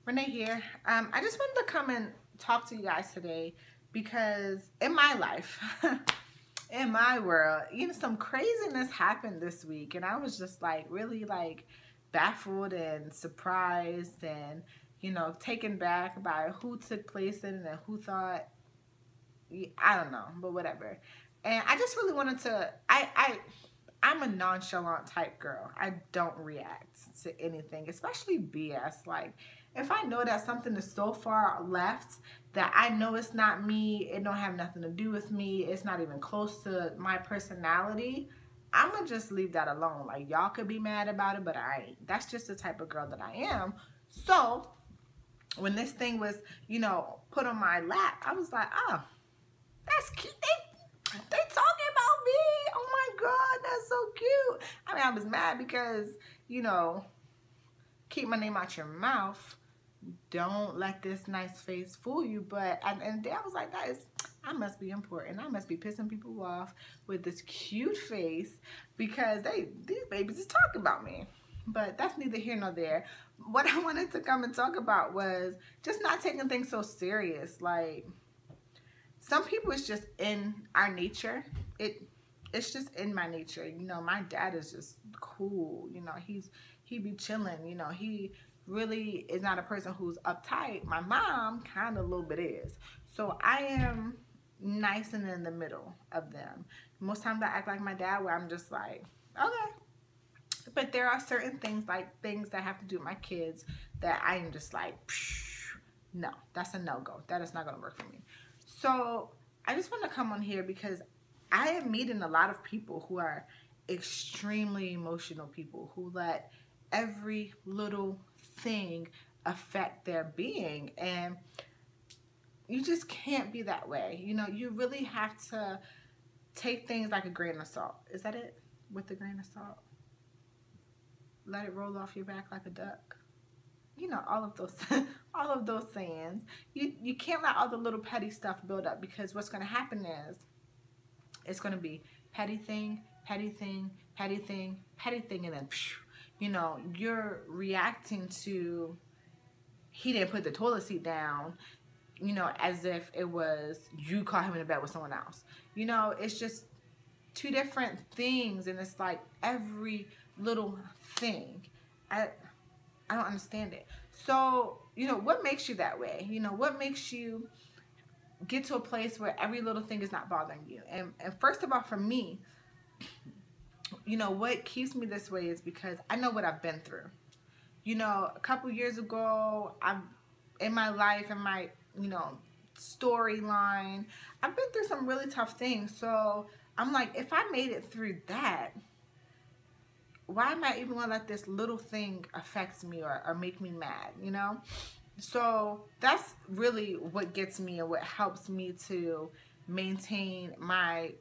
Renee here. I just wanted to come and talk to you guys today because in my life, in my world, some craziness happened this week, and I was just like really like baffled and surprised and taken back by who took place in it and who thought I don't know, but whatever. And I just really wanted to I'm a nonchalant type girl. I don't react to anything, especially BS. Like, if I know that something is so far left that I know it's not me, it don't have nothing to do with me, it's not even close to my personality, I'm gonna just leave that alone. Like, y'all could be mad about it, but I ain't. That's just the type of girl that I am. So, when this thing was, put on my lap, I was like, oh, that's cute. They talking about me. Oh my God, that's so cute. I mean, I was mad because, keep my name out your mouth. Don't let this nice face fool you. But at the end of the day, I was like, guys, I must be important. I must be pissing people off with this cute face because these babies is talking about me. But that's neither here nor there. What I wanted to come and talk about was just not taking things so serious. Like, some people, it's just in our nature. It's just in my nature. My dad is just cool. He be chilling. He really is not a person who's uptight. My mom kind of a little bit is. So I am nice and in the middle of them. Most times I act like my dad, where I'm just like, okay. But there are certain things, like things that have to do with my kids, that I am just like, no, that's a no-go. That is not going to work for me. So I just want to come on here because I am meeting a lot of people who are extremely emotional people, who let every little thing affect their being. And you just can't be that way. You really have to take things like a grain of salt. Is that it? With a grain of salt? Let it roll off your back like a duck. All of those all of those sayings. You can't let all the little petty stuff build up, because what's going to happen is it's going to be petty thing, petty thing, petty thing, petty thing, and then you're reacting to, he didn't put the toilet seat down, as if it was you caught him in the bed with someone else. It's just two different things, and it's like every little thing. I don't understand it. So, what makes you that way? What makes you get to a place where every little thing is not bothering you? And first of all, for me, what keeps me this way is because I know what I've been through. A couple years ago, in my life, in my, storyline, I've been through some really tough things. So I'm like, if I made it through that, why am I even gonna let this little thing affect me or make me mad, So that's really what gets me and what helps me to maintain my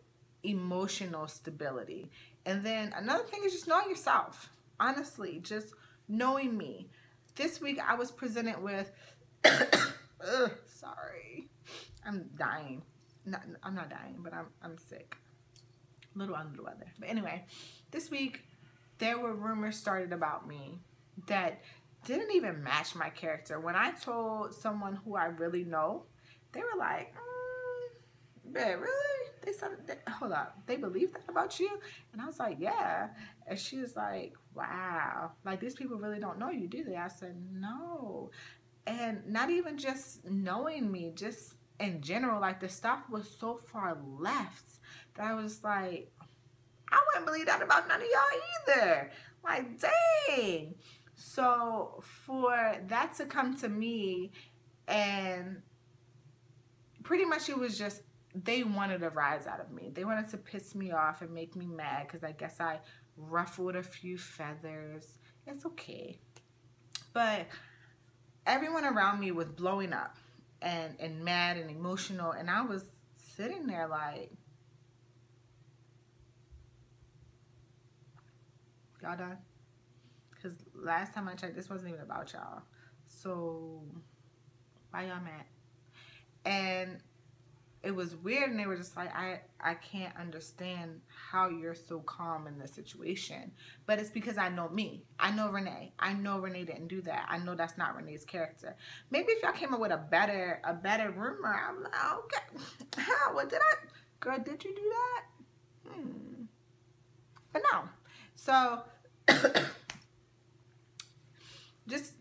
emotional stability. And then another thing is just knowing yourself. Honestly, just knowing me. This week I was presented with, sorry, I'm dying. I'm not dying, but I'm sick. A little under the weather. But anyway, this week there were rumors started about me that didn't even match my character. When I told someone who I really know, they were like, babe, really? They said, hold up, they believe that about you? And I was like, yeah. And she was like, wow, like, these people really don't know you, do they? I said, no. And not even just knowing me, just in general, like, the stuff was so far left that I was like, I wouldn't believe that about none of y'all either. Like, dang. So for that to come to me, and pretty much it was just, they wanted a rise out of me. They wanted to piss me off and make me mad because I guess I ruffled a few feathers. It's okay. But everyone around me was blowing up and mad and emotional, and I was sitting there like, y'all done? Because last time I checked, this wasn't even about y'all. So why y'all mad? And it was weird, and they were just like, I can't understand how you're so calm in this situation. But it's because I know me. I know Renee. I know Renee didn't do that. I know that's not Renee's character. Maybe if y'all came up with a better rumor, I'm like, okay, what did I, girl, did you do that? But no. So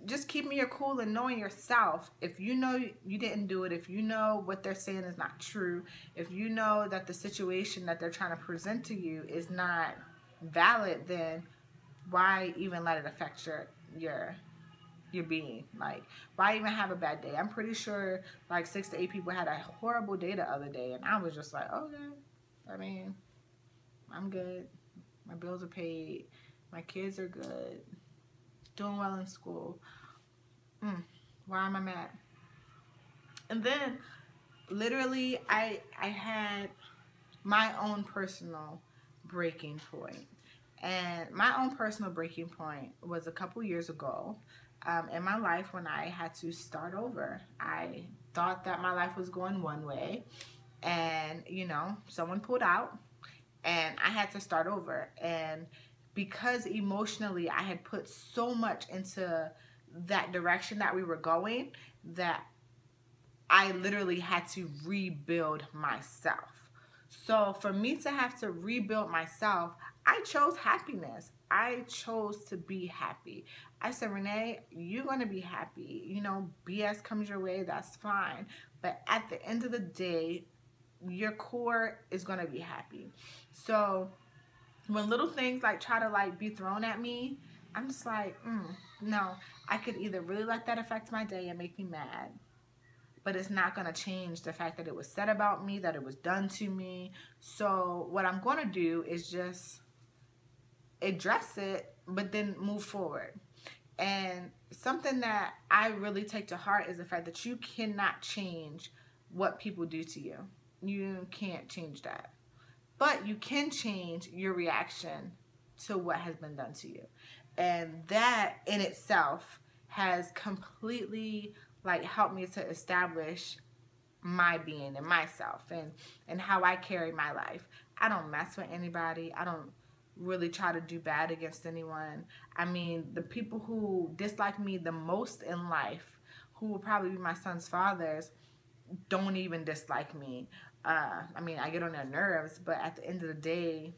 just keeping your cool and knowing yourself. If you know you didn't do it, if you know what they're saying is not true, if you know that the situation that they're trying to present to you is not valid, then why even let it affect your being? Like, why even have a bad day? I'm pretty sure like 6 to 8 people had a horrible day the other day, and I was just like, okay, I mean, I'm good. My bills are paid. My kids are good. Doing well in school. Why am I mad? And then literally I had my own personal breaking point. And my own personal breaking point was a couple years ago in my life when I had to start over. I thought that my life was going one way, and you know, someone pulled out and I had to start over. And because emotionally I had put so much into that direction that we were going, that I literally had to rebuild myself. So for me to have to rebuild myself, I chose happiness. I chose to be happy. I said, Renee, you're going to be happy. You know, BS comes your way, that's fine. But at the end of the day, your core is going to be happy. So when little things like try to like be thrown at me, I'm just like, no, I could either really let that affect my day and make me mad, but it's not going to change the fact that it was said about me, that it was done to me. So what I'm going to do is just address it, but then move forward. And something that I really take to heart is the fact that you cannot change what people do to you. You can't change that. But you can change your reaction to what has been done to you. And that in itself has completely like helped me to establish my being and myself and how I carry my life. I don't mess with anybody. I don't really try to do bad against anyone. I mean, the people who dislike me the most in life, who will probably be my son's fathers, don't even dislike me. I mean, I get on their nerves, but at the end of the day,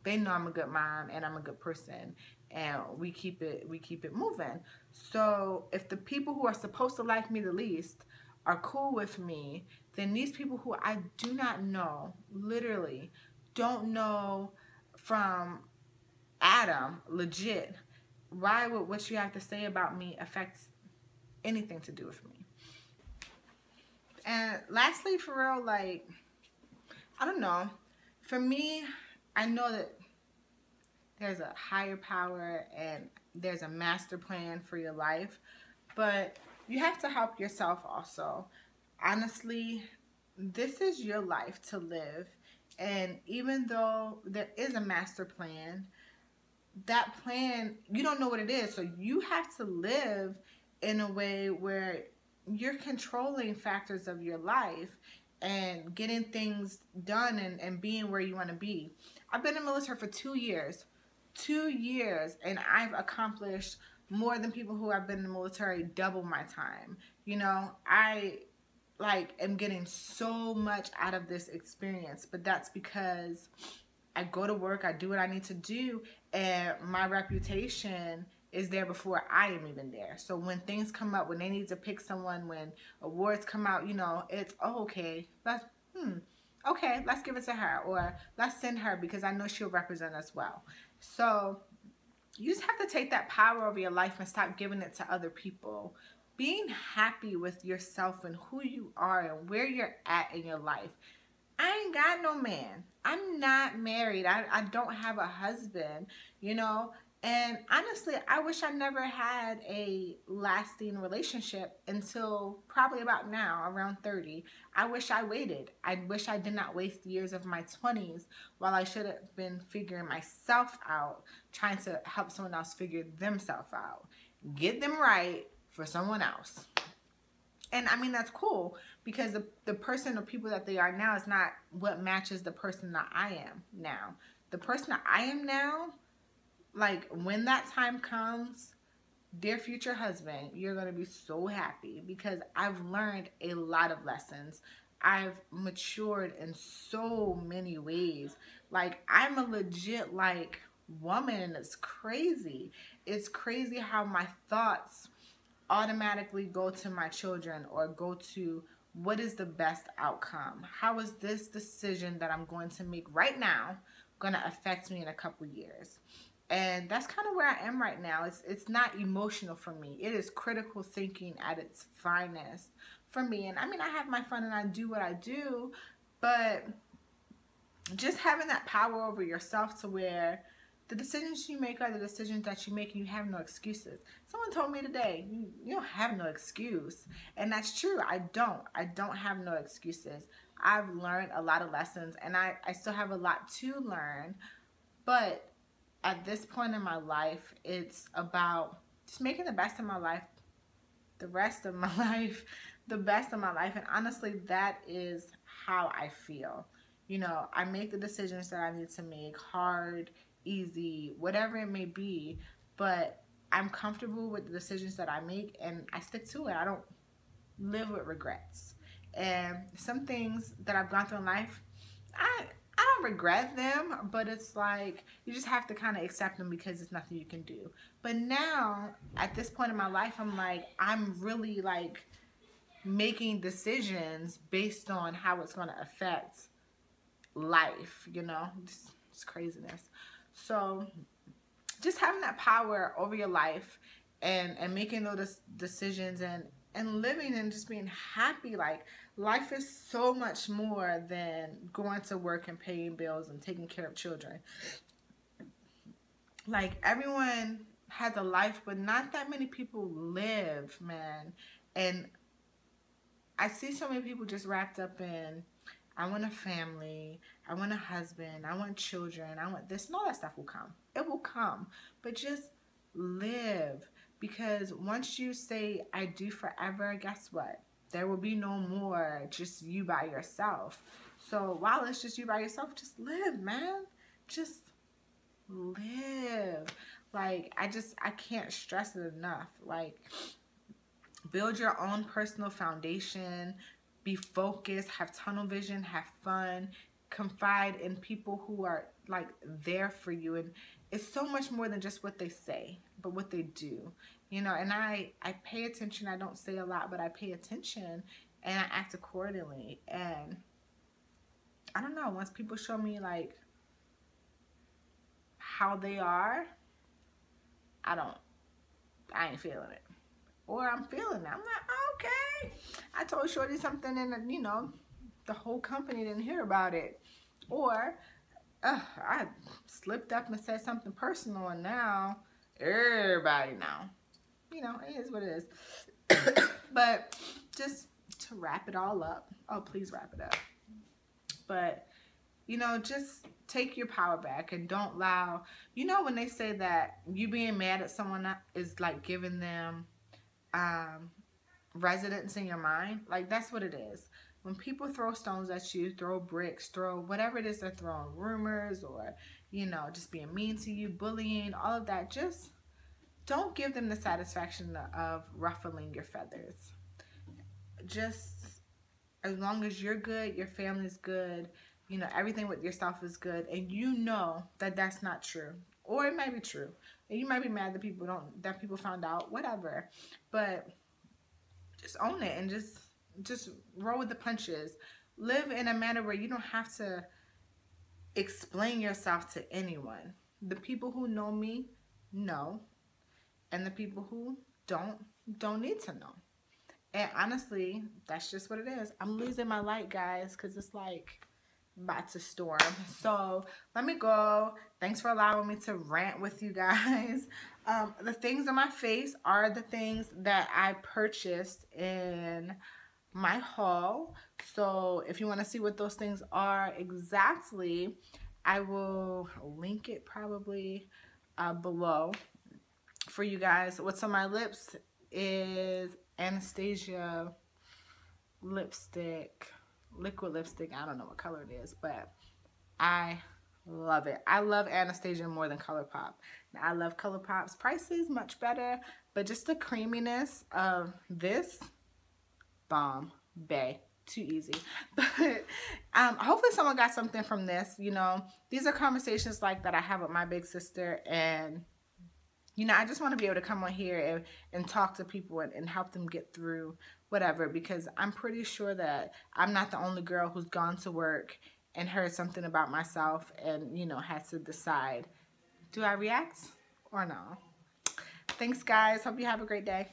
they know I'm a good mom and I'm a good person, and we keep it moving. So if the people who are supposed to like me the least are cool with me, then these people who I do not know, literally don't know from Adam, legit, why would what you have to say about me affect anything to do with me? And lastly, for real, like, I don't know. For me, I know that there's a higher power and there's a master plan for your life, but you have to help yourself also. Honestly, this is your life to live. And even though there is a master plan, that plan, you don't know what it is. So you have to live in a way where you're controlling factors of your life and getting things done and being where you want to be. I've been in the military for 2 years. 2 years, and I've accomplished more than people who have been in the military double my time. You know, I like am getting so much out of this experience, but that's because I go to work, I do what I need to do, and my reputation is there before I am even there. So when things come up, when they need to pick someone, when awards come out, you know, it's, oh, okay, okay, let's give it to her, or let's send her because I know she'll represent us well. So you just have to take that power over your life and stop giving it to other people. Being happy with yourself and who you are and where you're at in your life. I ain't got no man. I'm not married. I don't have a husband, you know. And honestly, I wish I never had a lasting relationship until probably about now, around 30. I wish I waited. I wish I did not waste years of my 20s while I should have been figuring myself out, trying to help someone else figure themselves out. Get them right for someone else. And I mean, that's cool, because the person or people that they are now is not what matches the person that I am now. The person that I am now, like when that time comes, dear future husband, you're going to be so happy because I've learned a lot of lessons. I've matured in so many ways. Like I'm a legit like woman. It's crazy. It's crazy how my thoughts automatically go to my children or go to what is the best outcome? How is this decision that I'm going to make right now going to affect me in a couple years? And that's kind of where I am right now. It's not emotional for me. It is critical thinking at its finest for me. And I mean, I have my fun and I do what I do, but just having that power over yourself to where the decisions you make are the decisions that you make and you have no excuses. Someone told me today, you don't have no excuse. And that's true. I don't have no excuses. I've learned a lot of lessons and I still have a lot to learn. But at this point in my life, it's about just making the best of my life, the rest of my life, the best of my life. And honestly, that is how I feel. You know, I make the decisions that I need to make, hard, easy, whatever it may be, but I'm comfortable with the decisions that I make and I stick to it. I don't live with regrets. And some things that I've gone through in life, I don't regret them, but it's like you just have to kind of accept them because there's nothing you can do. But now at this point in my life, I'm like, I'm really like making decisions based on how it's going to affect life, you know, it's craziness. So just having that power over your life and making those decisions and living and just being happy. Like life is so much more than going to work and paying bills and taking care of children. Like everyone has a life, but not that many people live, man. And I see so many people just wrapped up in, I want a family, I want a husband, I want children, I want this, and all that stuff will come. It will come, but just live. Because once you say, I do forever, guess what? There will be no more just you by yourself. So while it's just you by yourself, just live, man. Just live. Like, I can't stress it enough. Like, build your own personal foundation. Be focused, have tunnel vision, have fun, confide in people who are like there for you. And it's so much more than just what they say, but what they do, you know. And I pay attention. I don't say a lot, but I pay attention and I act accordingly. And I don't know, once people show me like how they are, I ain't feeling it. Or I'm feeling it. I'm like, okay. I told Shorty something and, you know, the whole company didn't hear about it. Or I slipped up and said something personal and now everybody know. You know, it is what it is. But just to wrap it all up. Oh, please wrap it up. But, you know, just take your power back and don't allow, you know, when they say that you being mad at someone is like giving them residence in your mind, like that's what it is. When people throw stones at you, throw bricks, throw whatever it is they're throwing, rumors or, you know, just being mean to you, bullying, all of that, just don't give them the satisfaction of ruffling your feathers. Just as long as you're good, your family's good, you know, everything with yourself is good, and you know that that's not true, or it might be true, and you might be mad that people found out, whatever, but just own it and just roll with the punches. Live in a manner where you don't have to explain yourself to anyone. The people who know me know, and the people who don't need to know. And honestly, that's just what it is. I'm losing my light, guys, because it's like about to storm. So let me go. Thanks for allowing me to rant with you guys. The things on my face are the things that I purchased in my haul. So if you want to see what those things are exactly, I will link it probably below for you guys. What's on my lips is Anastasia lipstick, liquid lipstick. I don't know what color it is, but I love it. I love Anastasia more than ColourPop. Now, I love ColourPop's prices much better, but just the creaminess of this, bomb, bae. Too easy. But hopefully someone got something from this. You know, these are conversations like that I have with my big sister, and you know, I just want to be able to come on here and talk to people and help them get through whatever, because I'm pretty sure that I'm not the only girl who's gone to work and heard something about myself and, you know, had to decide, do I react or no? Thanks, guys. Hope you have a great day.